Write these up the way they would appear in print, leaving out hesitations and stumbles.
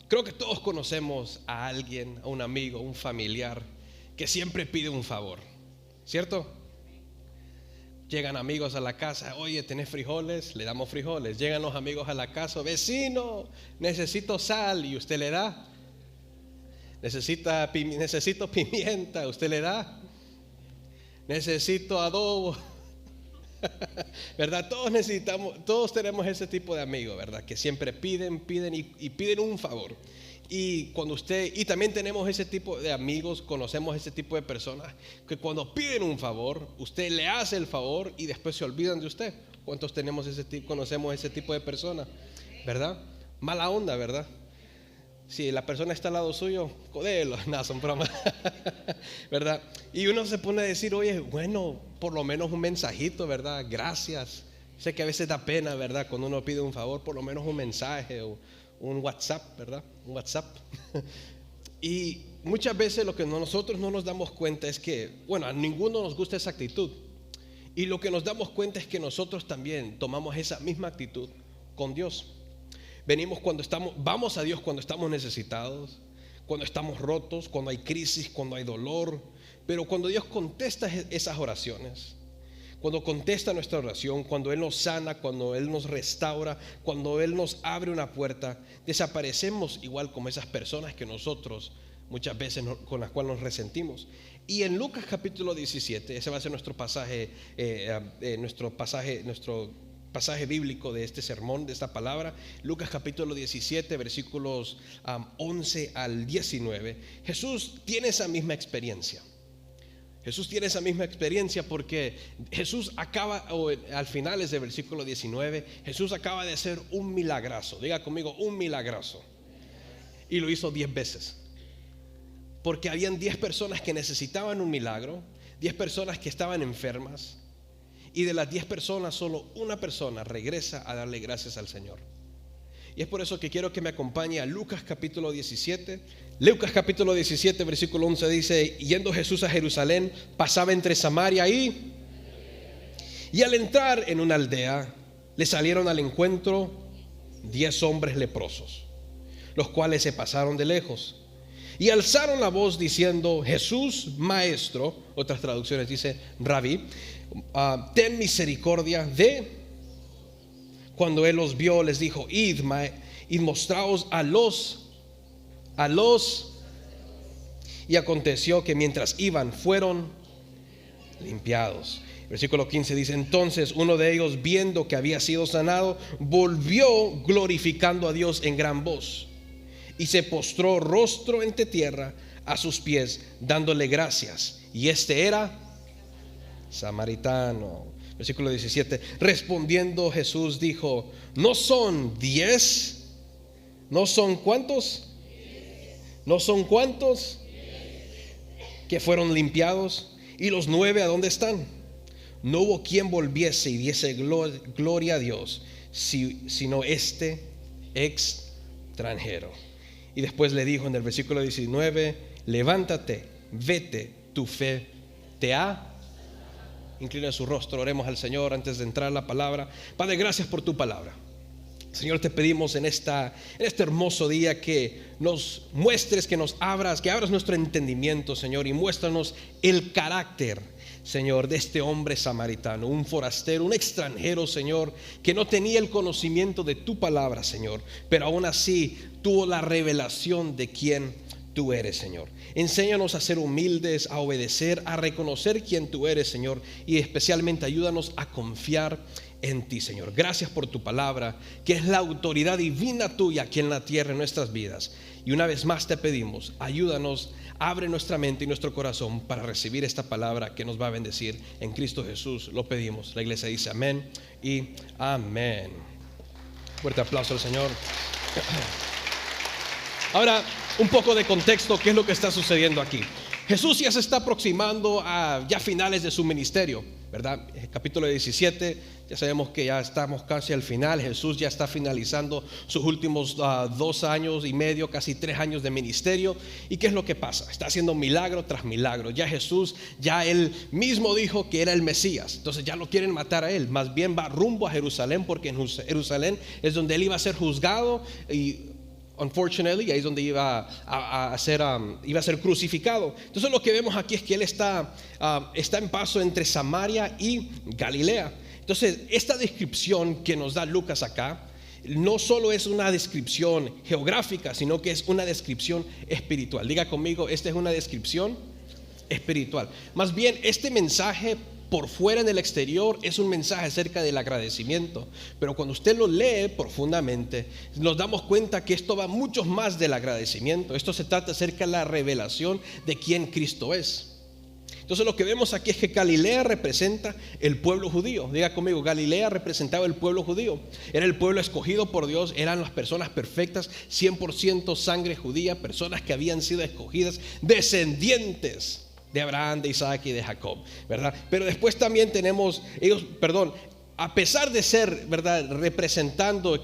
Creo que todos conocemos a alguien, a un amigo, a un familiar que siempre pide un favor, ¿cierto? Llegan amigos a la casa, oye, ¿tenés frijoles? Le damos frijoles. Llegan los amigos a la casa, vecino, necesito sal, y usted le da. Necesito pimienta, usted le da. Necesito adobo. ¿Verdad? Todos tenemos ese tipo de amigos, ¿verdad? Que siempre piden y piden un favor. Y también tenemos ese tipo de amigos, conocemos ese tipo de personas que cuando piden un favor, usted le hace el favor y después se olvidan de usted. ¿Cuántos conocemos ese tipo de personas? ¿Verdad? Mala onda, ¿verdad? Si la persona está al lado suyo, codelo, nada, son bromas. ¿Verdad? Y uno se pone a decir, oye, bueno, por lo menos un mensajito, ¿verdad? Gracias. Sé que a veces da pena, ¿verdad? Cuando uno pide un favor, por lo menos un mensaje o un WhatsApp, ¿verdad? Un WhatsApp. Y muchas veces lo que nosotros no nos damos cuenta es que, bueno, a ninguno nos gusta esa actitud. Y lo que nos damos cuenta es que nosotros también tomamos esa misma actitud con Dios. Vamos a Dios cuando estamos necesitados, cuando estamos rotos, cuando hay crisis, cuando hay dolor. Pero cuando Dios contesta esas oraciones, cuando contesta nuestra oración, cuando Él nos sana, cuando Él nos restaura, cuando Él nos abre una puerta, desaparecemos igual como esas personas que nosotros muchas veces con las cuales nos resentimos. Y en Lucas capítulo 17, ese va a ser nuestro pasaje bíblico de este sermón, de esta palabra. Lucas capítulo 17, versículos 11 al 19. Jesús tiene esa misma experiencia. Porque Jesús al final del versículo 19, Jesús acaba de hacer un milagrazo. Diga conmigo, un milagrazo. Y lo hizo 10 veces. Porque habían 10 personas que necesitaban un milagro, 10 personas que estaban enfermas. Y de las 10 personas, solo una persona regresa a darle gracias al Señor. Y es por eso que quiero que me acompañe a Lucas capítulo 17. Lucas capítulo 17, versículo 11 dice: yendo Jesús a Jerusalén, pasaba entre Samaria y al entrar en una aldea, le salieron al encuentro 10 hombres leprosos, los cuales se pasaron de lejos y alzaron la voz diciendo: Jesús, maestro. Otras traducciones dice Rabí, ten misericordia de. Cuando él los vio, les dijo: id mostraos a los. Y aconteció que mientras iban, fueron limpiados. Versículo 15 dice: entonces uno de ellos, viendo que había sido sanado, volvió glorificando a Dios en gran voz, y se postró rostro ante tierra a sus pies, dándole gracias. Y este era samaritano. Versículo 17: respondiendo Jesús dijo: ¿no son 10? ¿No son cuántos? ¿No son cuántos que fueron limpiados? ¿Y los 9 a dónde están? No hubo quien volviese y diese gloria a Dios, sino este extranjero. Y después le dijo en el versículo 19: levántate, vete, tu fe te ha. Inclina su rostro, oremos al Señor antes de entrar a la palabra. Padre, gracias por tu palabra. Señor, te pedimos en este hermoso día que nos muestres, que abras nuestro entendimiento, Señor, y muéstranos el carácter, Señor, de este hombre samaritano, un forastero, un extranjero, Señor, que no tenía el conocimiento de tu palabra, Señor, pero aún así tuvo la revelación de quién tú eres, Señor. Enséñanos a ser humildes, a obedecer, a reconocer quién tú eres, Señor, y especialmente ayúdanos a confiar en ti, Señor. Gracias por tu palabra, que es la autoridad divina tuya aquí en la tierra, en nuestras vidas. Y una vez más te pedimos, ayúdanos, abre nuestra mente y nuestro corazón para recibir esta palabra que nos va a bendecir. En Cristo Jesús lo pedimos. La iglesia dice amén y amén. Fuerte aplauso al Señor. Ahora, un poco de contexto, ¿qué es lo que está sucediendo aquí? Jesús ya se está aproximando a ya finales de su ministerio, ¿verdad? Capítulo 17, ya sabemos que ya estamos casi al final. Jesús ya está finalizando sus últimos 2 años y medio, casi 3 años de ministerio. ¿Y qué es lo que pasa? Está haciendo milagro tras milagro. Ya Jesús, ya él mismo dijo que era el Mesías. Entonces ya lo quieren matar a él. Más bien va rumbo a Jerusalén, porque en Jerusalén es donde él iba a ser juzgado y unfortunately, ahí es donde iba a ser crucificado. Entonces lo que vemos aquí es que él está en paso entre Samaria y Galilea. Entonces esta descripción que nos da Lucas acá no solo es una descripción geográfica, sino que es una descripción espiritual. Diga conmigo, esta es una descripción espiritual. Más bien, este mensaje por fuera, en el exterior, es un mensaje acerca del agradecimiento, pero cuando usted lo lee profundamente, nos damos cuenta que esto va mucho más del agradecimiento. Esto se trata acerca de la revelación de quién Cristo es. Entonces lo que vemos aquí es que Galilea representa el pueblo judío. Diga conmigo, Galilea representaba el pueblo judío. Era el pueblo escogido por Dios, eran las personas perfectas, 100% sangre judía, personas que habían sido escogidas, descendientes de Abraham, de Isaac y de Jacob, ¿verdad? Pero después también tenemos a pesar de ser, ¿verdad?,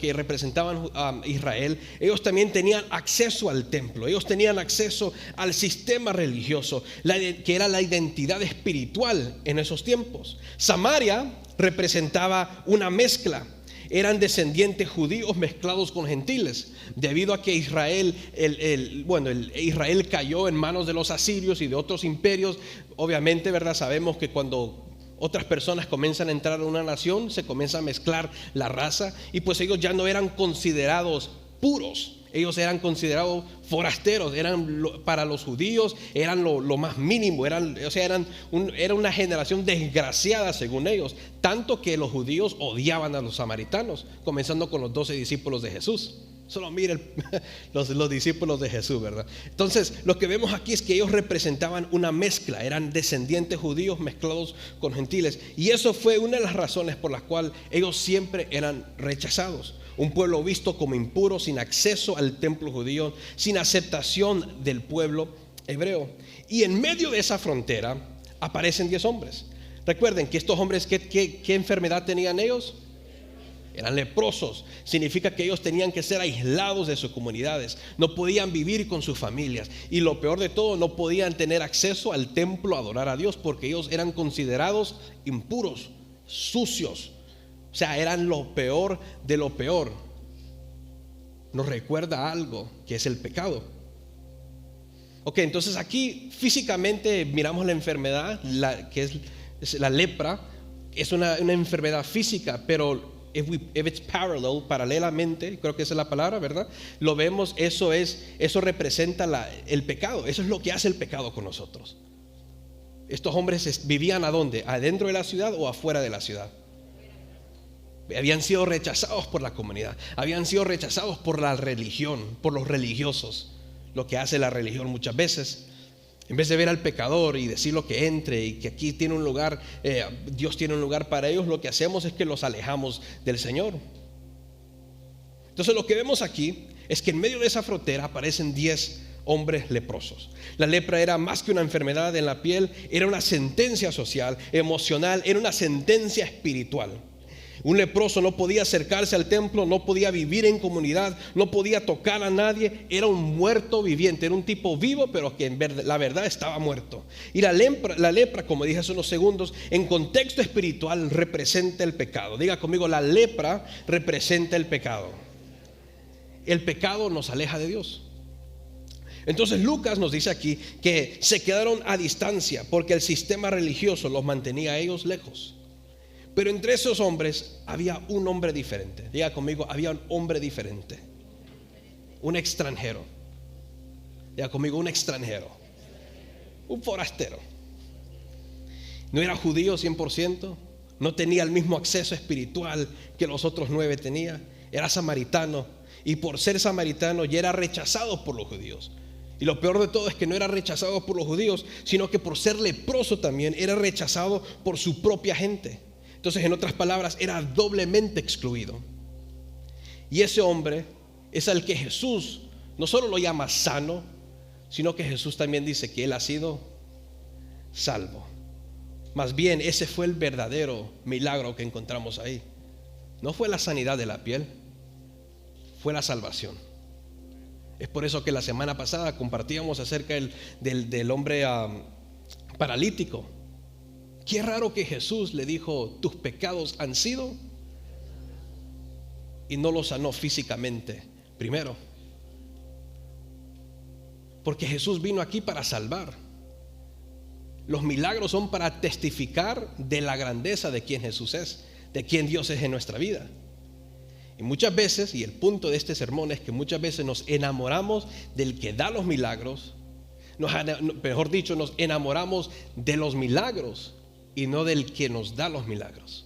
que representaban a Israel, ellos también tenían acceso al templo, ellos tenían acceso al sistema religioso, que era la identidad espiritual en esos tiempos. Samaria representaba una mezcla. Eran descendientes judíos mezclados con gentiles, debido a que Israel cayó en manos de los asirios y de otros imperios. Obviamente, ¿verdad?, sabemos que cuando otras personas comienzan a entrar a una nación, se comienza a mezclar la raza, y pues ellos ya no eran considerados puros. Ellos eran considerados forasteros, para los judíos eran lo más mínimo, era una generación desgraciada según ellos, tanto que los judíos odiaban a los samaritanos, comenzando con los 12 discípulos de Jesús. Solo miren los discípulos de Jesús, ¿verdad? Entonces lo que vemos aquí es que ellos representaban una mezcla, eran descendientes judíos mezclados con gentiles, y eso fue una de las razones por las cuales ellos siempre eran rechazados. Un pueblo visto como impuro, sin acceso al templo judío, sin aceptación del pueblo hebreo. Y en medio de esa frontera aparecen 10 hombres. Recuerden que estos hombres, ¿qué enfermedad tenían ellos? Eran leprosos. Significa que ellos tenían que ser aislados de sus comunidades, no podían vivir con sus familias, y lo peor de todo, no podían tener acceso al templo a adorar a Dios, porque ellos eran considerados impuros, sucios. O sea, eran lo peor de lo peor. Nos recuerda algo, que es el pecado. Ok, entonces aquí físicamente miramos la enfermedad, que es la lepra. Es una enfermedad física, pero if it's paralelamente, creo que esa es la palabra, ¿verdad? Lo vemos, eso representa el pecado. Eso es lo que hace el pecado con nosotros. Estos hombres vivían ¿a dónde? ¿Adentro de la ciudad o afuera de la ciudad? Habían sido rechazados por la comunidad, habían sido rechazados por la religión, por los religiosos. Lo que hace la religión muchas veces, en vez de ver al pecador y decirlo que entre y que aquí tiene un lugar, Dios tiene un lugar para ellos, lo que hacemos es que los alejamos del Señor. Entonces lo que vemos aquí es que en medio de esa frontera aparecen 10 hombres leprosos. La lepra era más que una enfermedad en la piel, era una sentencia social, emocional, era una sentencia espiritual. Un leproso no podía acercarse al templo, no podía vivir en comunidad, no podía tocar a nadie. Era un muerto viviente, era un tipo vivo, pero que la verdad estaba muerto. Y la lepra, como dije hace unos segundos, en contexto espiritual representa el pecado. Diga conmigo, la lepra representa el pecado. El pecado nos aleja de Dios. Entonces Lucas nos dice aquí que se quedaron a distancia porque el sistema religioso los mantenía a ellos lejos. Pero entre esos hombres había un hombre diferente. Diga conmigo, había un hombre diferente. Un extranjero. Diga conmigo, un extranjero. Un forastero. No era judío 100%. No tenía el mismo acceso espiritual que los otros 9 tenían. Era samaritano. Y por ser samaritano ya era rechazado por los judíos. Y lo peor de todo es que no era rechazado por los judíos, sino que por ser leproso también era rechazado por su propia gente. Entonces, en otras palabras, era doblemente excluido. Y ese hombre es al que Jesús no solo lo llama sano, sino que Jesús también dice que él ha sido salvo. Más bien, ese fue el verdadero milagro que encontramos ahí. No fue la sanidad de la piel, fue la salvación. Es por eso que la semana pasada compartíamos acerca del hombre paralítico. Qué raro que Jesús le dijo: tus pecados han sido, y no lo sanó físicamente primero. Porque Jesús vino aquí para salvar. Los milagros son para testificar de la grandeza de quién Jesús es, de quién Dios es en nuestra vida. Y muchas veces, y el punto de este sermón es que muchas veces nos enamoramos del que da los milagros, mejor dicho, nos enamoramos de los milagros y no del que nos da los milagros.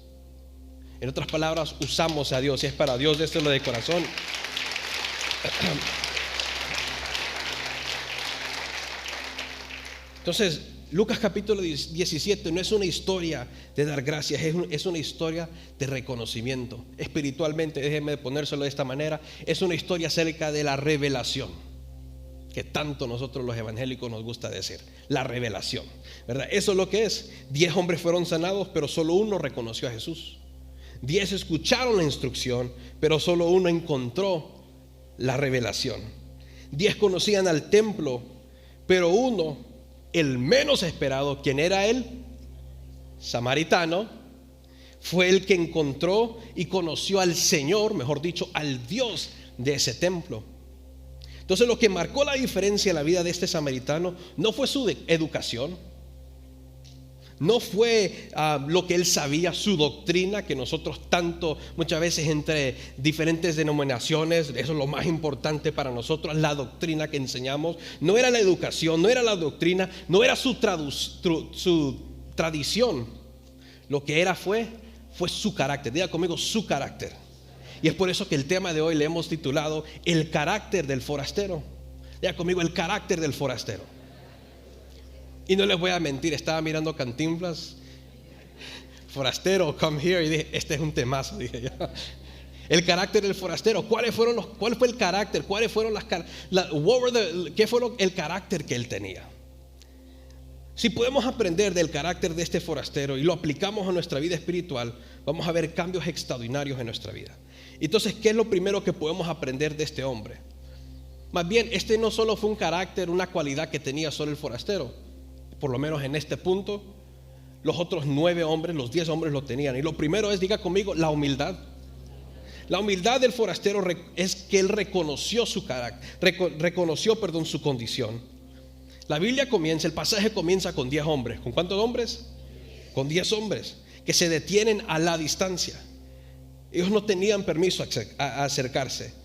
En otras palabras, usamos a Dios. Si es para Dios, déselo de corazón. Entonces, Lucas capítulo 17 no es una historia de dar gracias, es una historia de reconocimiento. Espiritualmente, déjenme ponérselo de esta manera, es una historia acerca de la revelación, que tanto nosotros los evangélicos nos gusta decir, la revelación, ¿verdad? Eso es lo que es. 10 hombres fueron sanados, pero solo uno reconoció a Jesús. 10 escucharon la instrucción, pero solo uno encontró la revelación. 10 conocían al templo, pero uno, el menos esperado, quien era el samaritano, fue el que encontró y conoció al Señor, mejor dicho, al Dios de ese templo. Entonces, lo que marcó la diferencia en la vida de este samaritano no fue su educación, no fue lo que él sabía, su doctrina, que nosotros tanto muchas veces entre diferentes denominaciones, eso es lo más importante para nosotros, la doctrina que enseñamos. No era la educación, no era la doctrina, no era su tradición. Lo que era fue su carácter. Diga conmigo, su carácter. Y es por eso que el tema de hoy le hemos titulado el carácter del forastero. Diga conmigo, el carácter del forastero. Y no les voy a mentir, estaba mirando Cantinflas, forastero, come here, y dije, este es un temazo, dije yo. El carácter del forastero, ¿cuál fue el carácter? ¿Cuáles fueron qué fue el carácter que él tenía? Si podemos aprender del carácter de este forastero y lo aplicamos a nuestra vida espiritual, vamos a ver cambios extraordinarios en nuestra vida. Entonces, ¿qué es lo primero que podemos aprender de este hombre? Más bien, este no solo fue un carácter, una cualidad que tenía solo el forastero. Por lo menos en este punto, los otros 9 hombres, los 10 hombres lo tenían. Y lo primero es, diga conmigo, la humildad. La humildad del forastero es que él reconoció su carácter, reconoció su condición. La Biblia comienza, el pasaje comienza con 10 hombres. ¿Con cuántos hombres? Con 10 hombres que se detienen a la distancia. Ellos no tenían permiso a acercarse.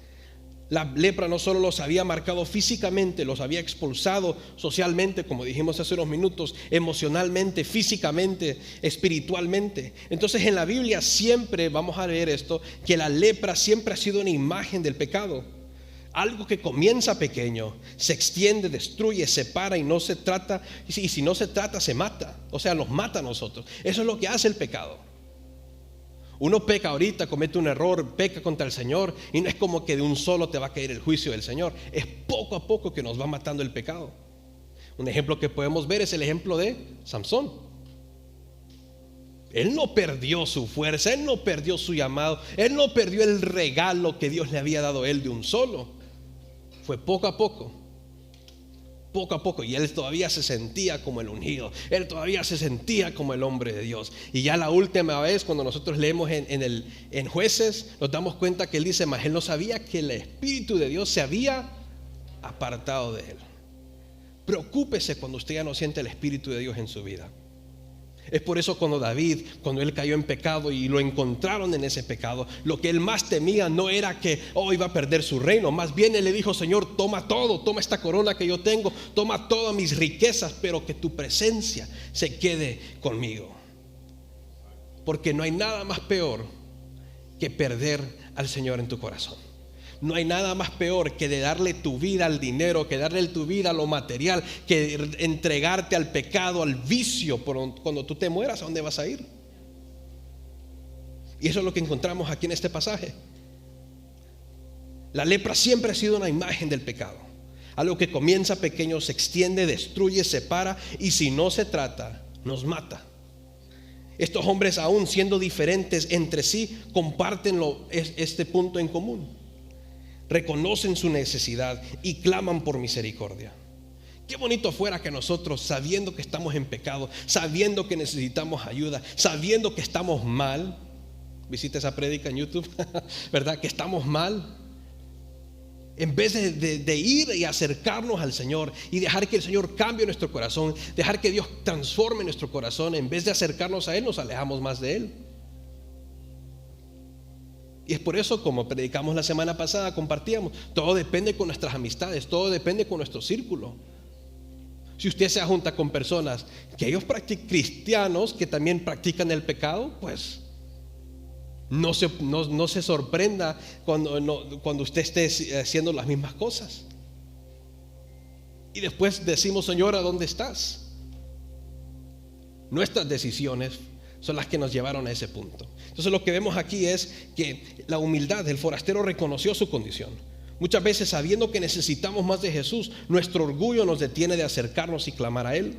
La lepra no solo los había marcado físicamente, los había expulsado socialmente, como dijimos hace unos minutos, emocionalmente, físicamente, espiritualmente. Entonces, en la Biblia siempre vamos a leer esto, que la lepra siempre ha sido una imagen del pecado. Algo que comienza pequeño, se extiende, destruye, separa y no se trata, y si no se trata, se mata. O sea, nos mata a nosotros. Eso es lo que hace el pecado. Uno peca ahorita, comete un error, peca contra el Señor, y no es como que de un solo te va a caer el juicio del Señor. Es poco a poco que nos va matando el pecado. Un ejemplo que podemos ver es el ejemplo de Samson. Él no perdió su fuerza, él no perdió su llamado, él no perdió el regalo que Dios le había dado a él de un solo. Fue poco a poco. Poco a poco, y él todavía se sentía como el ungido, él todavía se sentía como el hombre de Dios. Y ya la última vez, cuando nosotros leemos en Jueces, nos damos cuenta que él dice, mas él no sabía que el Espíritu de Dios se había apartado de él. Preocúpese cuando usted ya no siente el Espíritu de Dios en su vida. Es por eso cuando David, cuando él cayó en pecado y lo encontraron en ese pecado, lo que él más temía no era que iba a perder su reino. Más bien él le dijo, Señor, toma todo, toma esta corona que yo tengo, toma todas mis riquezas, pero que tu presencia se quede conmigo. Porque no hay nada más peor que perder al Señor en tu corazón. No hay nada más peor que de darle tu vida al dinero, que darle tu vida a lo material, que entregarte al pecado, al vicio. Cuando tú te mueras, ¿a dónde vas a ir? Y eso es lo que encontramos aquí en este pasaje. La lepra siempre ha sido una imagen del pecado. Algo que comienza pequeño, se extiende, destruye, separa, y si no se trata, nos mata. Estos hombres, aún siendo diferentes entre sí, comparten este punto en común. Reconocen su necesidad y claman por misericordia. Qué bonito fuera que nosotros, sabiendo que estamos en pecado, sabiendo que necesitamos ayuda, sabiendo que estamos mal, visita esa prédica en YouTube, ¿verdad? Que estamos mal, En vez de ir y acercarnos al Señor y dejar que el Señor cambie nuestro corazón, dejar que Dios transforme nuestro corazón, en vez de acercarnos a Él, nos alejamos más de Él. Y es por eso, como predicamos la semana pasada, compartíamos, todo depende con nuestras amistades, todo depende con nuestro círculo. Si usted se junta con personas que ellos cristianos que también practican el pecado, pues no se sorprenda cuando usted esté haciendo las mismas cosas. Y después decimos: Señor, ¿a dónde estás? Nuestras decisiones son las que nos llevaron a ese punto. Entonces lo que vemos aquí es que la humildad, el forastero reconoció su condición. Muchas veces, sabiendo que necesitamos más de Jesús, nuestro orgullo nos detiene de acercarnos y clamar a Él.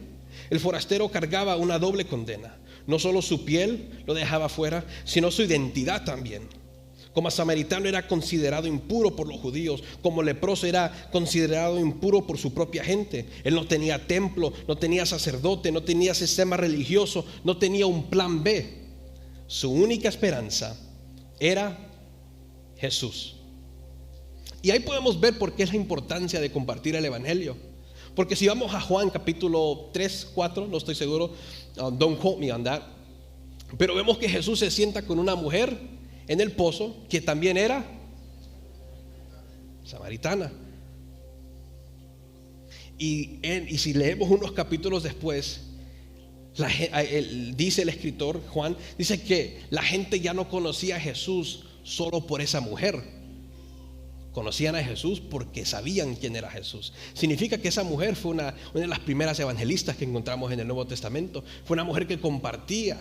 El forastero cargaba una doble condena. No solo su piel lo dejaba fuera, sino su identidad también. Como samaritano era considerado impuro por los judíos, como leproso era considerado impuro por su propia gente. Él no tenía templo, no tenía sacerdote, no tenía sistema religioso, no tenía un plan B. Su única esperanza era Jesús. Y ahí podemos ver por qué es la importancia de compartir el evangelio. Porque si vamos a Juan capítulo 3, 4, no estoy seguro, don't quote me on that, pero vemos que Jesús se sienta con una mujer en el pozo que también era samaritana. Y si leemos unos capítulos después, dice el escritor Juan, dice que la gente ya no conocía a Jesús solo por esa mujer. Conocían a Jesús porque sabían quién era Jesús. Significa que esa mujer fue una de las primeras evangelistas que encontramos en el Nuevo Testamento. Fue una mujer que compartía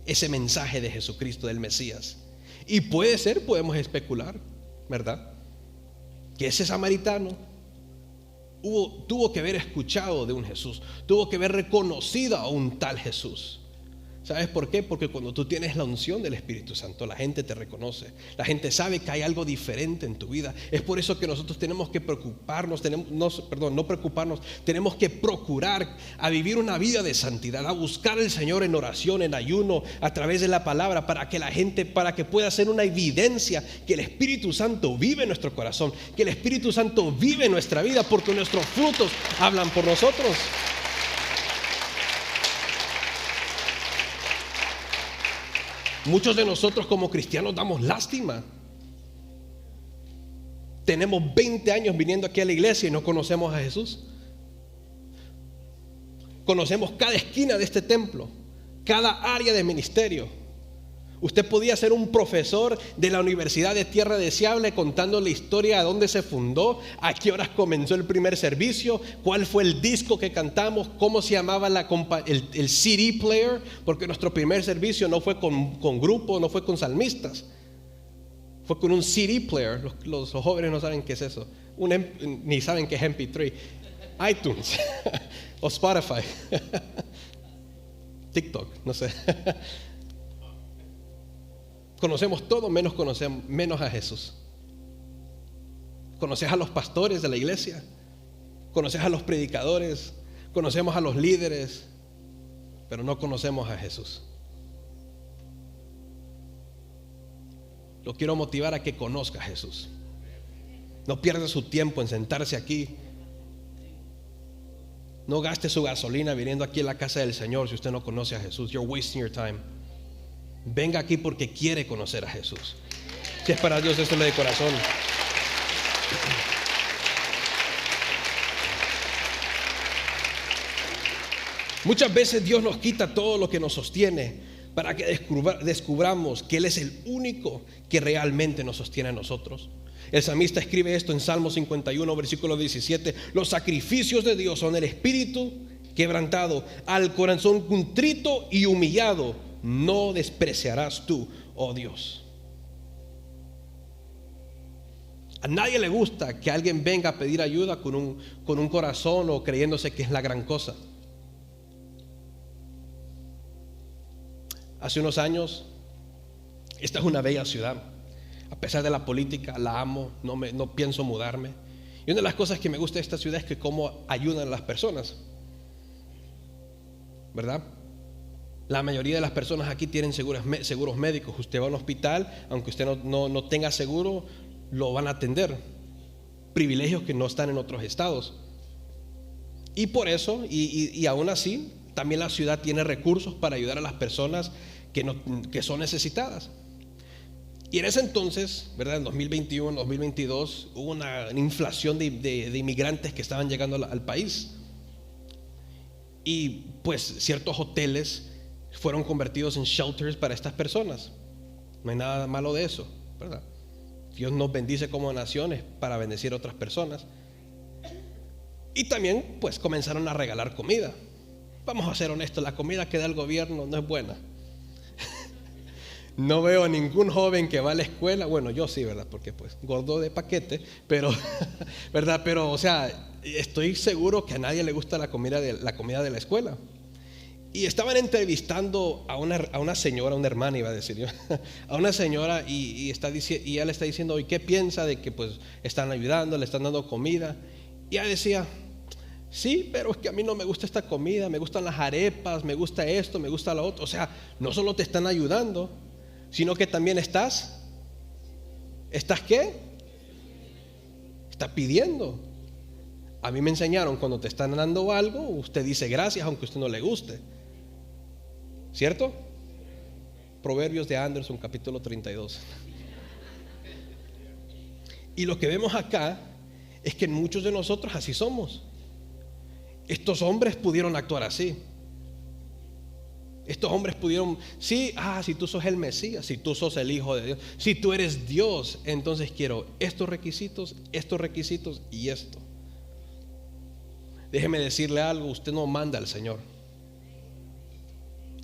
ese mensaje de Jesucristo, del Mesías. Y puede ser, podemos especular, ¿verdad?, que ese samaritano tuvo que haber escuchado de un Jesús, tuvo que haber reconocido a un tal Jesús. ¿Sabes por qué? Porque cuando tú tienes la unción del Espíritu Santo, la gente te reconoce, la gente sabe que hay algo diferente en tu vida. Es por eso que nosotros tenemos que preocuparnos, tenemos que procurar a vivir una vida de santidad, a buscar al Señor en oración, en ayuno, a través de la palabra, para que pueda ser una evidencia que el Espíritu Santo vive en nuestro corazón, que el Espíritu Santo vive en nuestra vida, porque nuestros frutos hablan por nosotros. Muchos de nosotros como cristianos damos lástima. Tenemos 20 años viniendo aquí a la iglesia y no conocemos a Jesús. Conocemos cada esquina de este templo, cada área de ministerio. Usted podía ser un profesor de la Universidad de Tierra Deseable contando la historia de dónde se fundó, a qué horas comenzó el primer servicio, cuál fue el disco que cantamos, cómo se llamaba el CD player, porque nuestro primer servicio no fue con grupo, no fue con salmistas, fue con un CD player. Los jóvenes no saben qué es eso, ni saben qué es MP3, iTunes o Spotify, TikTok, no sé. Conocemos todo menos a Jesús. Conoces a los pastores de la iglesia, conoces a los predicadores, conocemos a los líderes, pero no conocemos a Jesús. Lo quiero motivar a que conozca a Jesús. No pierda su tiempo en sentarse aquí. No gaste su gasolina viniendo aquí a la casa del Señor si usted no conoce a Jesús. You're wasting your time. Venga aquí porque quiere conocer a Jesús. Si es para Dios, eso de corazón. Muchas veces Dios nos quita todo lo que nos sostiene para que descubramos que Él es el único que realmente nos sostiene a nosotros. El salmista escribe esto en Salmo 51, versículo 17: los sacrificios de Dios son el espíritu quebrantado, al corazón contrito y humillado no despreciarás tú, oh Dios. A nadie le gusta que alguien venga a pedir ayuda con un corazón o creyéndose que es la gran cosa. Hace unos años, esta es una bella ciudad. A pesar de la política, la amo, no pienso mudarme. Y una de las cosas que me gusta de esta ciudad es que cómo ayudan a las personas, ¿verdad? La mayoría de las personas aquí tienen seguros médicos. Usted va a un hospital, aunque usted no tenga seguro, lo van a atender. privilegios que no están en otros estados. Y por eso, y aún así, también la ciudad tiene recursos para ayudar a las personas que son necesitadas. Y en ese entonces, ¿verdad? En 2021, 2022, hubo una inflación de inmigrantes que estaban llegando al país. Y pues ciertos hoteles fueron convertidos en shelters para estas personas. No hay nada malo de eso, ¿verdad? Dios nos bendice como naciones para bendecir a otras personas. Y también pues comenzaron a regalar comida. Vamos a ser honestos, la comida que da el gobierno no es buena. No veo a ningún joven que va a la escuela. Bueno, yo sí, ¿verdad? Porque pues gordo de paquete, pero ¿verdad? Pero o sea, estoy seguro que a nadie le gusta la comida de la escuela. Y estaban entrevistando a una señora, una hermana iba a decir yo, a una señora y ella le está diciendo, ¿y qué piensa de que pues están ayudando, le están dando comida? Y ella decía, sí, pero es que a mí no me gusta esta comida, me gustan las arepas, me gusta esto, me gusta lo otro. O sea, no solo te están ayudando, sino que también ¿estás qué? Está pidiendo. A mí me enseñaron, cuando te están dando algo, usted dice gracias aunque a usted no le guste, ¿cierto? Proverbios de Anderson, capítulo 32. Y lo que vemos acá es que muchos de nosotros así somos. Estos hombres pudieron actuar así. Estos hombres pudieron, sí, si tú sos el Mesías, si tú sos el Hijo de Dios, si tú eres Dios, entonces quiero estos requisitos y esto. Déjeme decirle algo, usted no manda al Señor.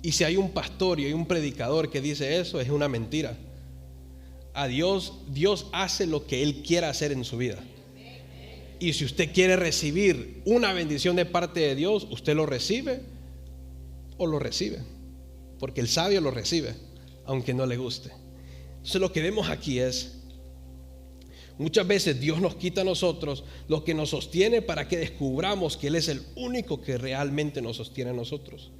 Y si hay un pastor y hay un predicador que dice eso, es una mentira. A Dios hace lo que Él quiera hacer en su vida. Y si usted quiere recibir una bendición de parte de Dios, usted lo recibe o lo recibe, porque el sabio lo recibe aunque no le guste. Entonces lo que vemos aquí es, muchas veces Dios nos quita a nosotros lo que nos sostiene para que descubramos que Él es el único que realmente nos sostiene a nosotros.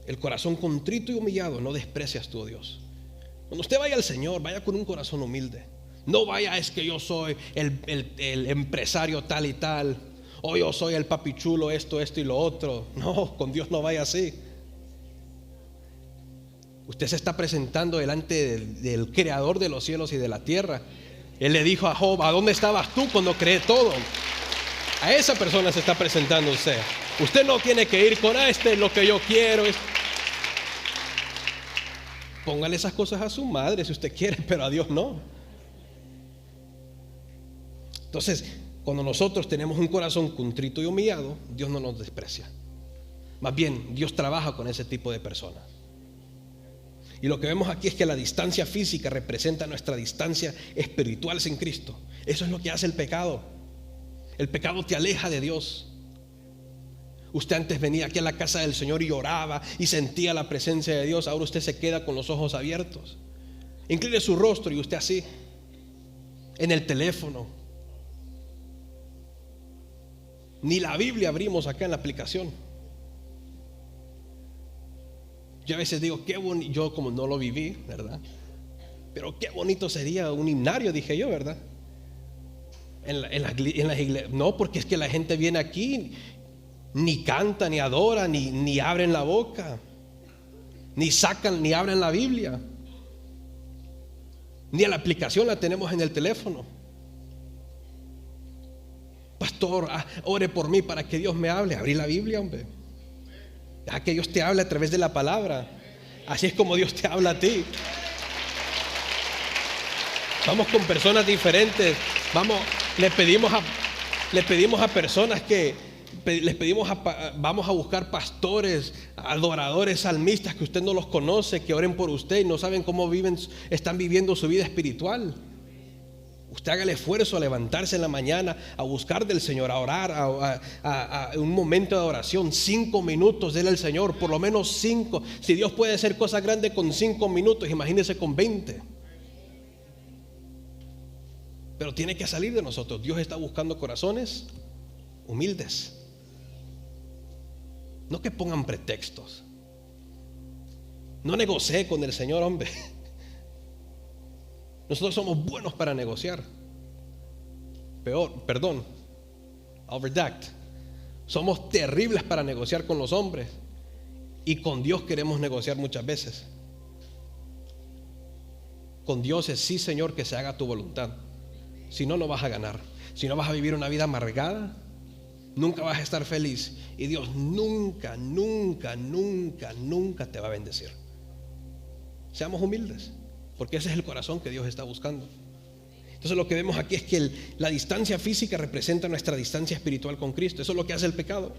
El corazón contrito y humillado no desprecias tú, Dios. Cuando usted vaya al Señor, vaya con un corazón humilde. No vaya, es que yo soy el empresario tal y tal, o yo soy el papichulo, esto y lo otro. No, con Dios no vaya así. Usted se está presentando delante del creador de los cielos y de la tierra. Él le dijo a Job, ¿a dónde estabas tú cuando creé todo? A esa persona se está presentando usted. Usted no tiene que ir con lo que yo quiero. Póngale esas cosas a su madre si usted quiere, pero a Dios no. Entonces, cuando nosotros tenemos un corazón contrito y humillado, Dios no nos desprecia. Más bien, Dios trabaja con ese tipo de personas. Y lo que vemos aquí es que la distancia física representa nuestra distancia espiritual sin Cristo. Eso es lo que hace el pecado. El pecado te aleja de Dios. Usted antes venía aquí a la casa del Señor y oraba y sentía la presencia de Dios. Ahora usted se queda con los ojos abiertos. Incline su rostro y usted así, en el teléfono. Ni la Biblia abrimos acá en la aplicación. Yo a veces digo, qué bonito, yo como no lo viví, ¿verdad? Pero qué bonito sería un himnario, dije yo, ¿verdad? En las iglesias. No, porque es que la gente viene aquí, ni canta, ni adora, ni abren la boca, ni sacan, ni abren la Biblia. Ni a la aplicación la tenemos en el teléfono. Pastor, ore por mí para que Dios me hable. Abrí la Biblia, hombre. Deja que Dios te hable a través de la palabra. Así es como Dios te habla a ti. Vamos con personas diferentes. Le pedimos a personas vamos a buscar pastores, adoradores, salmistas que usted no los conoce, que oren por usted y no saben cómo están viviendo su vida espiritual. Usted haga el esfuerzo a levantarse en la mañana, a buscar del Señor, a orar, a un momento de oración, 5 minutos, dele al Señor, por lo menos 5. Si Dios puede hacer cosas grandes con 5 minutos, imagínese con 20. Pero tiene que salir de nosotros. Dios está buscando corazones humildes. No que pongan pretextos. No negocié con el Señor, hombre. Nosotros somos buenos para negociar. perdón, I'll redact. Somos terribles para negociar con los hombres, y con Dios queremos negociar muchas veces. Con Dios es: sí, Señor, que se haga tu voluntad. Si no, no vas a ganar. Si no, vas a vivir una vida amargada, nunca vas a estar feliz, y Dios nunca, nunca, nunca, nunca te va a bendecir. Seamos humildes, porque ese es el corazón que Dios está buscando. Entonces lo que vemos aquí es que la distancia física representa nuestra distancia espiritual con Cristo. Eso es lo que hace el pecado.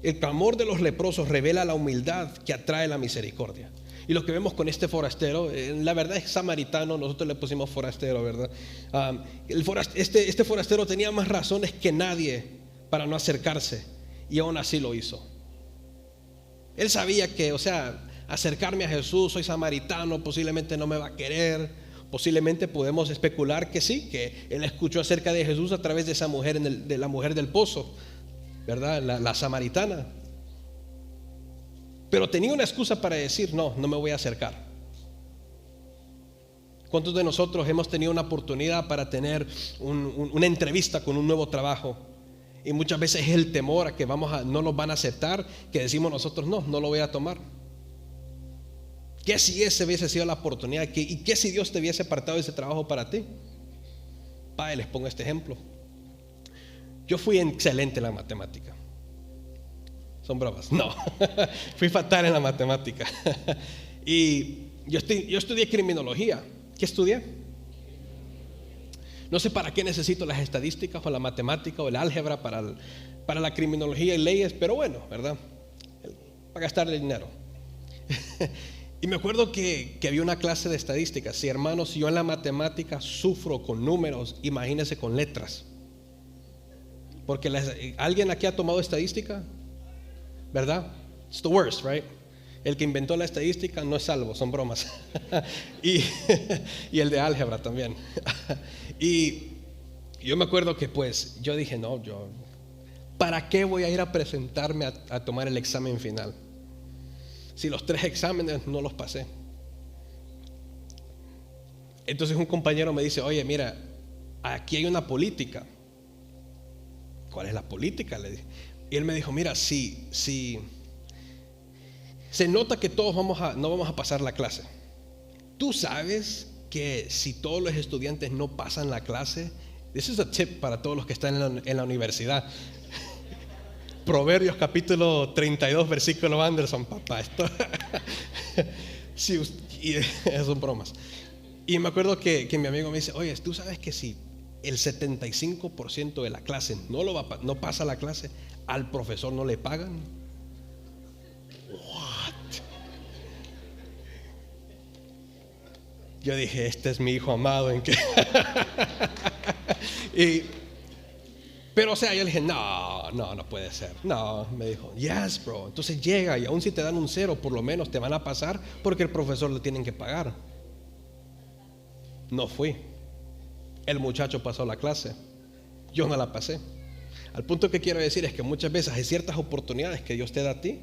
El clamor de los leprosos revela la humildad que atrae la misericordia. Y lo que vemos con este forastero, la verdad es samaritano, nosotros le pusimos forastero, ¿verdad? Este forastero tenía más razones que nadie para no acercarse, y aún así lo hizo. Él sabía que, acercarme a Jesús, soy samaritano, posiblemente no me va a querer. Posiblemente podemos especular que sí, que él escuchó acerca de Jesús a través de esa mujer, de la mujer del pozo, ¿verdad? La samaritana. Pero tenía una excusa para decir: no me voy a acercar. ¿Cuántos de nosotros hemos tenido una oportunidad para tener una entrevista con un nuevo trabajo? Y muchas veces es el temor a que no nos van a aceptar, que decimos nosotros: no lo voy a tomar. ¿Qué si esa hubiese sido la oportunidad? ¿Y qué si Dios te hubiese apartado ese trabajo para ti? Les pongo este ejemplo. Yo fui excelente en la matemática. Son bromas. No, fui fatal en la matemática. Y yo estudié criminología. ¿Qué estudié? No sé para qué necesito las estadísticas o la matemática o el álgebra para la criminología y leyes, pero bueno, ¿verdad? Para gastarle dinero. Y me acuerdo que había una clase de estadísticas. Sí, hermanos, yo en la matemática sufro con números, imagínense con letras. Porque ¿alguien aquí ha tomado estadística? ¿Verdad? It's the worst, right? El que inventó la estadística no es salvo, son bromas. y el de álgebra también. Y yo me acuerdo que yo dije: no, ¿para qué voy a ir a presentarme a tomar el examen final? Si los 3 exámenes no los pasé. Entonces un compañero me dice: oye, mira, aquí hay una política. ¿Cuál es la política? Le dije. Y él me dijo: mira, si se nota que todos no vamos a pasar la clase, tú sabes que si todos los estudiantes no pasan la clase, this is a tip para todos los que están en la universidad. Proverbios capítulo 32 versículo Anderson, papá, esto sí, son bromas. Y me acuerdo que mi amigo me dice: oye, tú sabes que si el 75% de la clase no pasa la clase, al profesor no le pagan. What? Yo dije: este es mi hijo amado, ¿en qué? Pero yo le dije: no puede ser. No, me dijo: yes, bro. Entonces llega, y aún si te dan un 0, por lo menos te van a pasar, porque el profesor le tienen que pagar. No fui. El muchacho pasó la clase, yo no la pasé. Al punto que quiero decir es que muchas veces hay ciertas oportunidades que Dios te da a ti,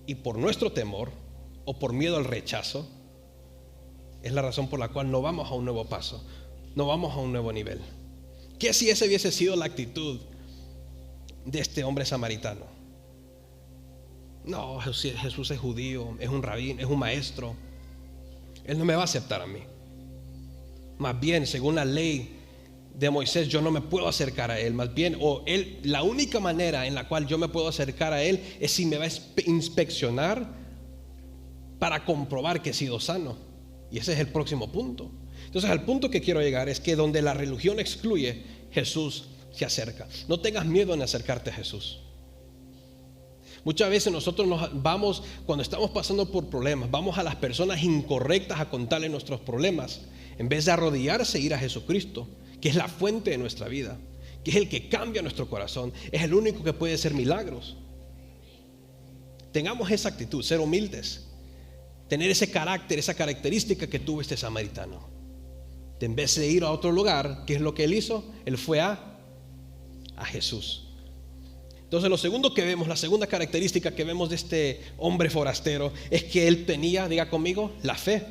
y por nuestro temor o por miedo al rechazo es la razón por la cual no vamos a un nuevo paso, no vamos a un nuevo nivel. ¿Qué si esa hubiese sido la actitud de este hombre samaritano? No, Jesús es judío, es un rabí, es un maestro, él no me va a aceptar a mí. Más bien, según la ley de Moisés, yo no me puedo acercar a él. Más bien, la única manera en la cual yo me puedo acercar a él es si me va a inspeccionar para comprobar que he sido sano. Y ese es el próximo punto. Entonces, al punto que quiero llegar es que donde la religión excluye, Jesús se acerca. No tengas miedo en acercarte a Jesús. Muchas veces nosotros cuando estamos pasando por problemas, vamos a las personas incorrectas a contarle nuestros problemas, en vez de arrodillarse e ir a Jesucristo, que es la fuente de nuestra vida, que es el que cambia nuestro corazón, es el único que puede hacer milagros. Tengamos esa actitud, ser humildes, tener ese carácter, esa característica que tuvo este samaritano. En vez de ir a otro lugar, ¿qué es lo que él hizo? Él fue a Jesús. Entonces lo segundo que vemos, la segunda característica que vemos de este hombre forastero, es que él tenía, diga conmigo, la fe.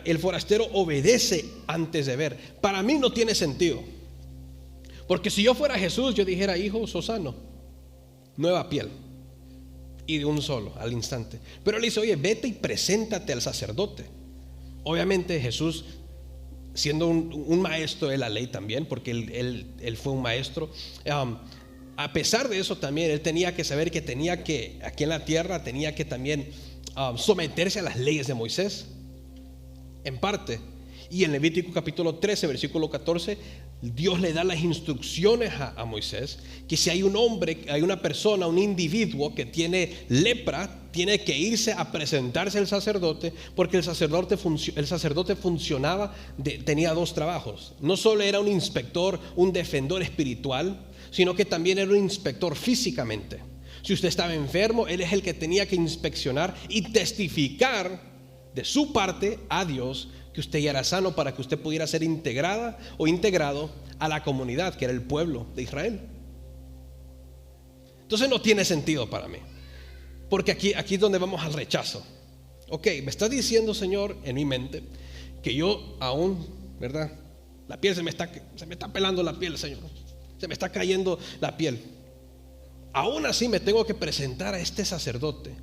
El forastero obedece antes de ver. Para mí no tiene sentido. Porque si yo fuera Jesús, yo dijera: hijo, sos sano, nueva piel, y de un solo, al instante. Pero él dice: oye, vete y preséntate al sacerdote. Obviamente Jesús, siendo un maestro de la ley también, porque él fue un maestro, a pesar de eso también él tenía que saber que tenía que, aquí en la tierra, tenía que también someterse a las leyes de Moisés, en parte. Y en Levítico capítulo 13, versículo 14, Dios le da las instrucciones a Moisés, que si hay un hombre, hay una persona, un individuo que tiene lepra, tiene que irse a presentarse al sacerdote, porque el sacerdote funcionaba, tenía dos trabajos. No solo era un inspector, un defensor espiritual, sino que también era un inspector físicamente. Si usted estaba enfermo, él es el que tenía que inspeccionar y testificar de su parte a Dios que usted ya era sano, para que usted pudiera ser integrada o integrado a la comunidad, que era el pueblo de Israel. Entonces no tiene sentido para mí, porque aquí es donde vamos al rechazo. Ok, me está diciendo, Señor, en mi mente, que yo aún, ¿verdad? La piel se me está pelando la piel, Señor, se me está cayendo la piel. Aún así me tengo que presentar a este sacerdote.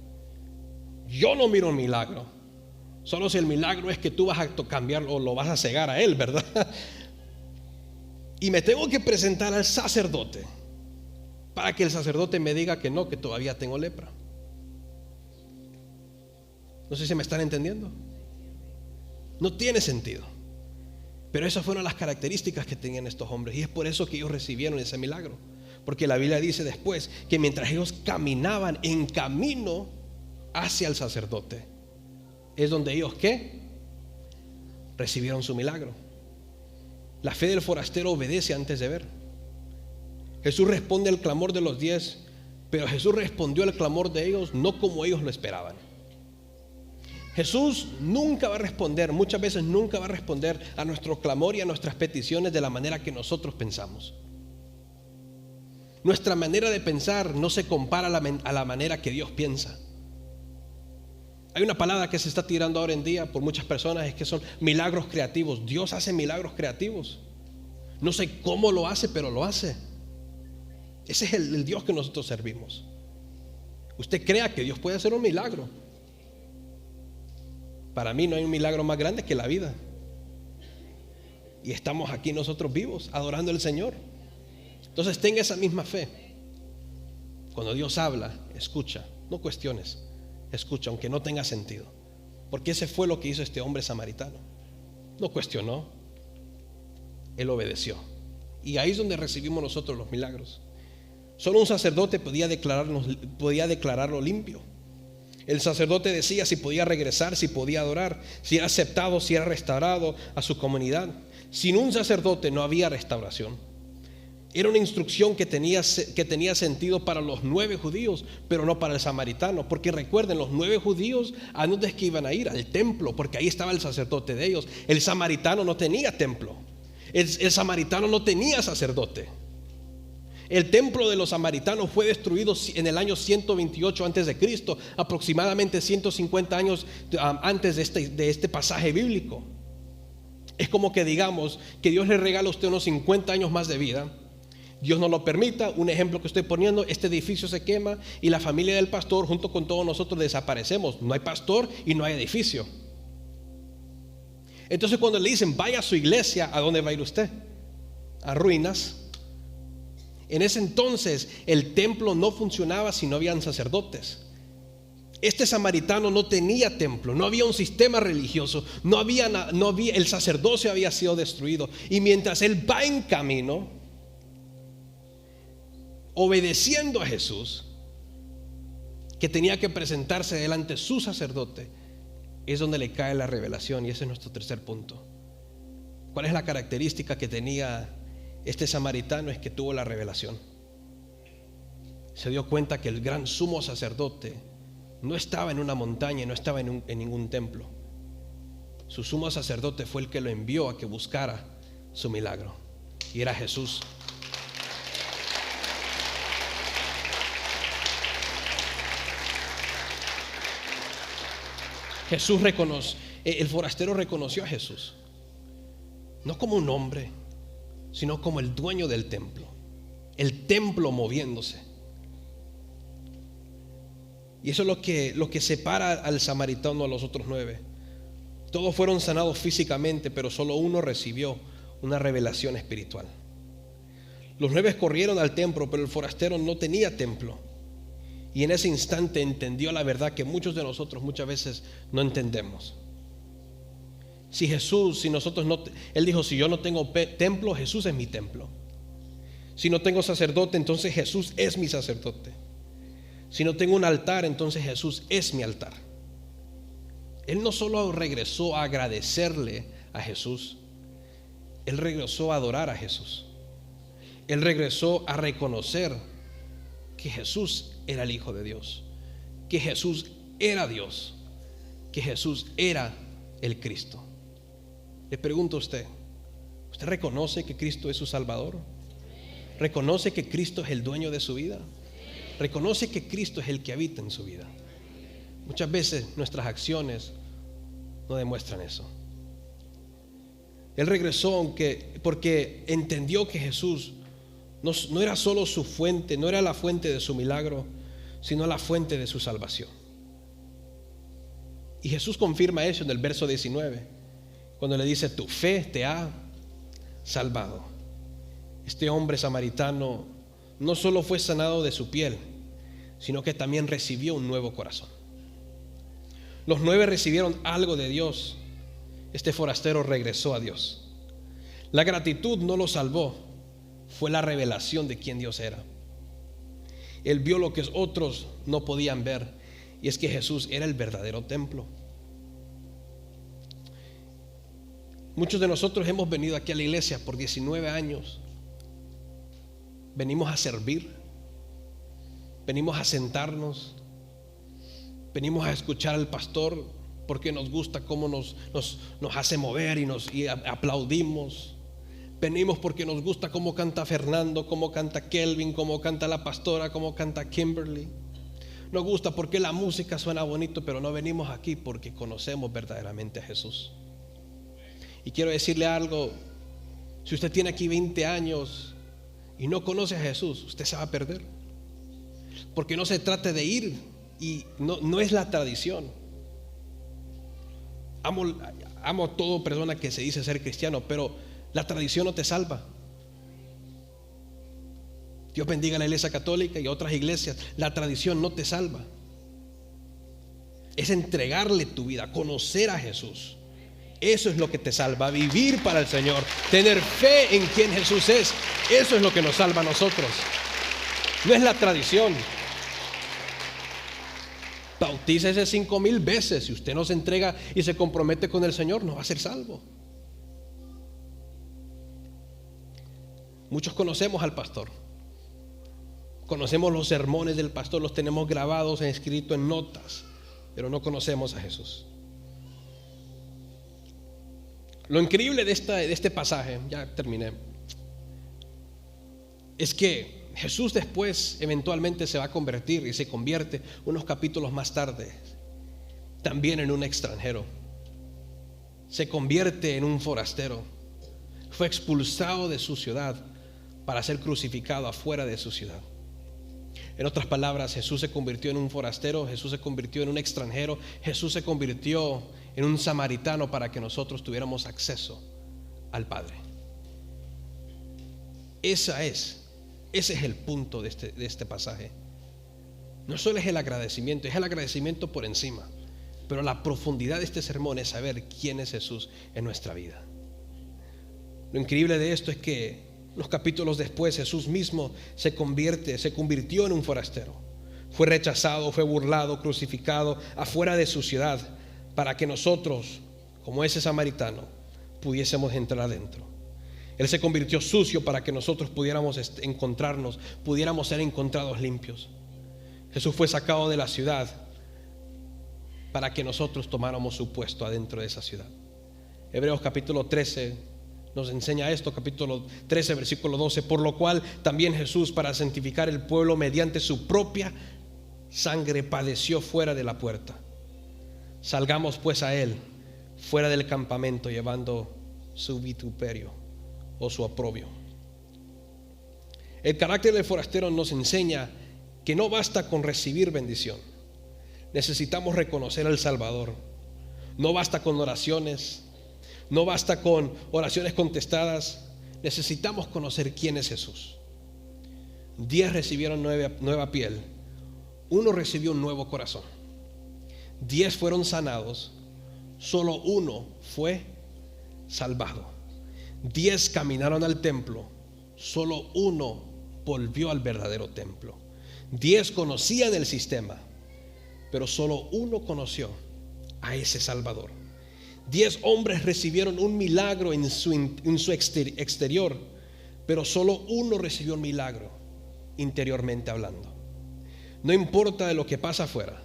Yo no miro un milagro. Solo si el milagro es que tú vas a cambiar o lo vas a cegar a él, ¿verdad? Y me tengo que presentar al sacerdote para que el sacerdote me diga que no, que todavía tengo lepra. No sé si me están entendiendo. No tiene sentido. Pero esas fueron las características que tenían estos hombres, y es por eso que ellos recibieron ese milagro. Porque la Biblia dice después que mientras ellos caminaban en camino hacia el sacerdote, es donde ellos, ¿qué? Recibieron su milagro. La fe del forastero obedece antes de ver. Jesús responde al clamor de los 10, pero Jesús respondió al clamor de ellos no como ellos lo esperaban. Jesús nunca va a responder, muchas veces nunca va a responder a nuestro clamor y a nuestras peticiones de la manera que nosotros pensamos. Nuestra manera de pensar no se compara a la manera que Dios piensa. Hay una palabra que se está tirando ahora en día por muchas personas, es que son milagros creativos. Dios hace milagros creativos. No sé cómo lo hace, pero lo hace. Ese es el Dios que nosotros servimos. Usted crea que Dios puede hacer un milagro. Para mí no hay un milagro más grande que la vida. Y estamos aquí nosotros vivos, adorando al Señor. Entonces tenga esa misma fe. Cuando Dios habla, escucha, no cuestiones. Escucha, aunque no tenga sentido, porque ese fue lo que hizo este hombre samaritano. No cuestionó, él obedeció. Y ahí es donde recibimos nosotros los milagros. Solo un sacerdote podía declararlo limpio. El sacerdote decía si podía regresar, si podía adorar, si era aceptado, si era restaurado a su comunidad. Sin un sacerdote no había restauración. Era una instrucción que tenía sentido para los 9 judíos, pero no para el samaritano. Porque recuerden, los 9 judíos, ¿a dónde es que iban a ir? Al templo, porque ahí estaba el sacerdote de ellos. El samaritano no tenía templo. El samaritano no tenía sacerdote. El templo de los samaritanos fue destruido en el año 128 antes de Cristo, aproximadamente 150 años antes de este pasaje bíblico. Es como que digamos que Dios le regala a usted unos 50 años más de vida. Dios no lo permita, un ejemplo que estoy poniendo, este edificio se quema y la familia del pastor junto con todos nosotros desaparecemos. No hay pastor y no hay edificio. Entonces cuando le dicen vaya a su iglesia, ¿a dónde va a ir usted? A ruinas. En ese entonces el templo no funcionaba si no habían sacerdotes. Este samaritano no tenía templo, no había un sistema religioso, no había, el sacerdocio había sido destruido. Y mientras él va en camino, obedeciendo a Jesús, que tenía que presentarse delante de su sacerdote, es donde le cae la revelación. Y ese es nuestro tercer punto. ¿Cuál es la característica que tenía este samaritano? Es que tuvo la revelación. Se dio cuenta que el gran sumo sacerdote no estaba en una montaña, no estaba en ningún templo. Su sumo sacerdote fue el que lo envió a que buscara su milagro, y era Jesús. Jesús reconoce, El forastero reconoció a Jesús, no como un hombre, sino como el dueño del templo, el templo moviéndose. Y eso es lo que separa al samaritano a los otros 9. Todos fueron sanados físicamente, pero solo uno recibió una revelación espiritual. Los 9 corrieron al templo, pero el forastero no tenía templo. Y en ese instante entendió la verdad que muchos de nosotros muchas veces no entendemos. Si Jesús, si nosotros no, Él dijo, si yo no tengo templo, Jesús es mi templo. Si no tengo sacerdote, entonces Jesús es mi sacerdote. Si no tengo un altar, entonces Jesús es mi altar. Él no solo regresó a agradecerle a Jesús, Él regresó a adorar a Jesús. Él regresó a reconocer que Jesús era el Hijo de Dios, que Jesús era Dios, que Jesús era el Cristo. Le pregunto a usted, ¿usted reconoce que Cristo es su Salvador? ¿Reconoce que Cristo es el dueño de su vida? ¿Reconoce que Cristo es el que habita en su vida? Muchas veces nuestras acciones no demuestran eso. Él regresó porque entendió que Jesús no era solo su fuente, no era la fuente de su milagro, sino la fuente de su salvación. Y Jesús confirma eso en el verso 19, cuando le dice, tu fe te ha salvado. Este hombre samaritano no solo fue sanado de su piel, sino que también recibió un nuevo corazón. Los 9 recibieron algo de Dios. Este forastero regresó a Dios. La gratitud no lo salvó, fue la revelación de quién Dios era. Él vio lo que otros no podían ver, y es que Jesús era el verdadero templo. Muchos de nosotros hemos venido aquí a la iglesia por 19 años. Venimos a servir, venimos a sentarnos, venimos a escuchar al pastor porque nos gusta cómo nos hace mover y aplaudimos. Venimos porque nos gusta cómo canta Fernando, cómo canta Kelvin, cómo canta la pastora, cómo canta Kimberly. Nos gusta porque la música suena bonito, pero no venimos aquí porque conocemos verdaderamente a Jesús. Y quiero decirle algo, si usted tiene aquí 20 años y no conoce a Jesús, usted se va a perder. Porque no se trata de ir, y no es la tradición. Amo a toda persona que se dice ser cristiano, pero la tradición no te salva. Dios bendiga a la iglesia católica y a otras iglesias. La tradición no te salva. Es entregarle tu vida, conocer a Jesús. Eso es lo que te salva, vivir para el Señor, tener fe en quien Jesús es. Eso es lo que nos salva a nosotros. No es la tradición. Bautícese 5,000 veces. Si usted no se entrega y se compromete con el Señor, no va a ser salvo. Muchos conocemos al pastor, conocemos los sermones del pastor, los tenemos grabados, escritos en notas, pero no conocemos a Jesús. Lo increíble de este pasaje, ya terminé, es que Jesús después eventualmente se va a convertir, y se convierte unos capítulos más tarde también en un extranjero. Se convierte en un forastero. Fue expulsado de su ciudad para ser crucificado afuera de su ciudad. En otras palabras, Jesús se convirtió en un forastero, Jesús se convirtió en un extranjero, Jesús se convirtió en un samaritano para que nosotros tuviéramos acceso al Padre. Ese es el punto de este pasaje. No solo es el agradecimiento por encima, pero la profundidad de este sermón es saber quién es Jesús en nuestra vida. Lo increíble de esto es que los capítulos después Jesús mismo se convirtió en un forastero. Fue rechazado, fue burlado, crucificado afuera de su ciudad para que nosotros, como ese samaritano, pudiésemos entrar adentro. Él se convirtió sucio para que nosotros pudiéramos encontrarnos, pudiéramos ser encontrados limpios. Jesús fue sacado de la ciudad para que nosotros tomáramos su puesto adentro de esa ciudad. Hebreos capítulo 13 nos enseña esto, capítulo 13 versículo 12, por lo cual también Jesús, para santificar el pueblo mediante su propia sangre, padeció fuera de la puerta. Salgamos pues a él fuera del campamento llevando su vituperio o su oprobio. El carácter del forastero nos enseña que no basta con recibir bendición. Necesitamos reconocer al Salvador. No basta con oraciones, no basta con oraciones contestadas. Necesitamos conocer quién es Jesús. 10 recibieron nueva piel, 1 recibió un nuevo corazón. 10 fueron sanados, solo 1 fue salvado. 10 caminaron al templo, solo 1 volvió al verdadero templo. 10 conocían el sistema, pero solo 1 conoció a ese Salvador. 10 hombres recibieron un milagro en su exterior, pero solo 1 recibió un milagro interiormente hablando. No importa de lo que pasa afuera,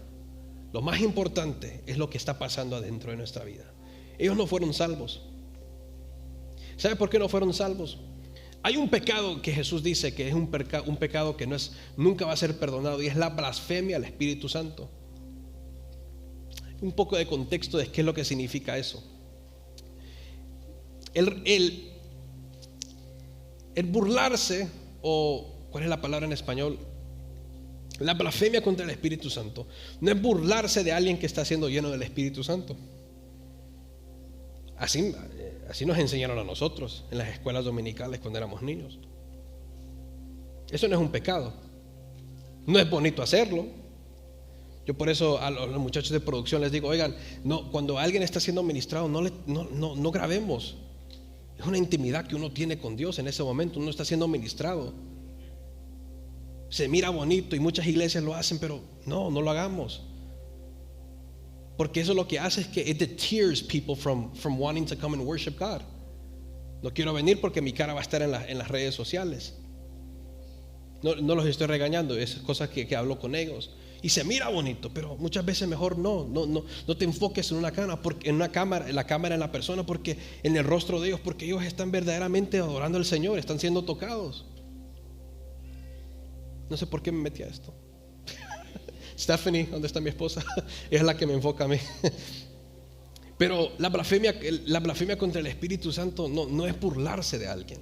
lo más importante es lo que está pasando adentro de nuestra vida. Ellos no fueron salvos. ¿Sabe por qué no fueron salvos? Hay un pecado que Jesús dice que es un pecado que nunca va a ser perdonado, y es la blasfemia al Espíritu Santo. Un poco de contexto de qué es lo que significa eso. El burlarse, o ¿cuál es la palabra en español? La blasfemia contra el Espíritu Santo no es burlarse de alguien que está siendo lleno del Espíritu Santo. Así nos enseñaron a nosotros en las escuelas dominicales cuando éramos niños. Eso no es un pecado. No es bonito hacerlo. Yo por eso a los muchachos de producción les digo: oigan, no, cuando alguien está siendo ministrado, no grabemos. Es una intimidad que uno tiene con Dios en ese momento. Uno está siendo ministrado. Se mira bonito y muchas iglesias lo hacen, pero no lo hagamos. Porque eso lo que hace es que it deters people from wanting to come and worship God. No quiero venir porque mi cara va a estar en las redes sociales. No los estoy regañando, es cosas que hablo con ellos. Y se mira bonito, pero muchas veces mejor no te enfoques en la cámara en la persona, porque en el rostro de ellos, porque ellos están verdaderamente adorando al Señor, están siendo tocados. No sé por qué me metí a esto. Stephanie, ¿dónde está mi esposa? Es la que me enfoca a mí. Pero la blasfemia contra el Espíritu Santo no es burlarse de alguien.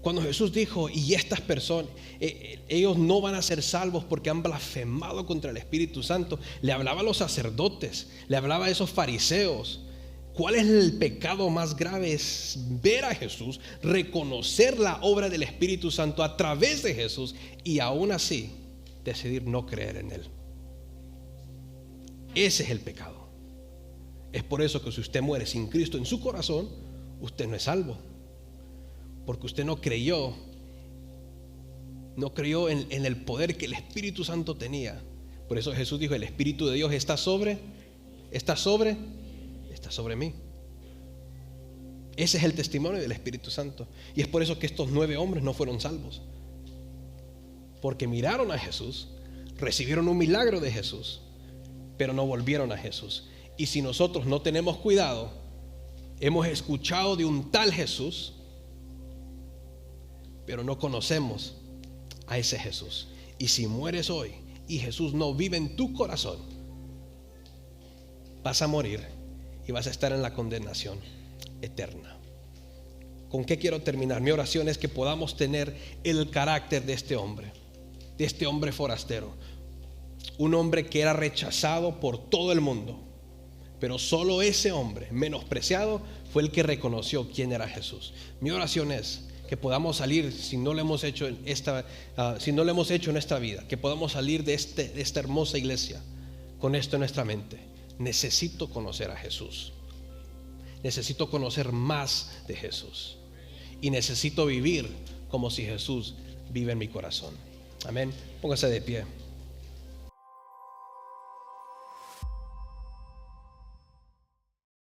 Cuando Jesús dijo: y estas personas, ellos no van a ser salvos porque han blasfemado contra el Espíritu Santo, le hablaba a los sacerdotes, le hablaba a esos fariseos. ¿Cuál es el pecado más grave? Es ver a Jesús, reconocer la obra del Espíritu Santo a través de Jesús, y aún así decidir no creer en Él. Ese es el pecado. Es por eso que si usted muere sin Cristo en su corazón, usted no es salvo, porque usted no creyó en el poder que el Espíritu Santo tenía. Por eso Jesús dijo: el Espíritu de Dios está sobre mí. Ese es el testimonio del Espíritu Santo. Y es por eso que estos 9 hombres no fueron salvos, porque miraron a Jesús, recibieron un milagro de Jesús, pero no volvieron a Jesús. Y si nosotros no tenemos cuidado, hemos escuchado de un tal Jesús, pero no conocemos a ese Jesús. Y si mueres hoy y Jesús no vive en tu corazón, vas a morir y vas a estar en la condenación eterna. ¿Con qué quiero terminar? Mi oración es que podamos tener el carácter de este hombre forastero. Un hombre que era rechazado por todo el mundo, pero solo ese hombre menospreciado fue el que reconoció quién era Jesús. Mi oración es que podamos salir, si no lo hemos hecho en esta vida, que podamos salir de esta hermosa iglesia con esto en nuestra mente: necesito conocer a Jesús, necesito conocer más de Jesús, y necesito vivir como si Jesús vive en mi corazón. Amén. Póngase de pie.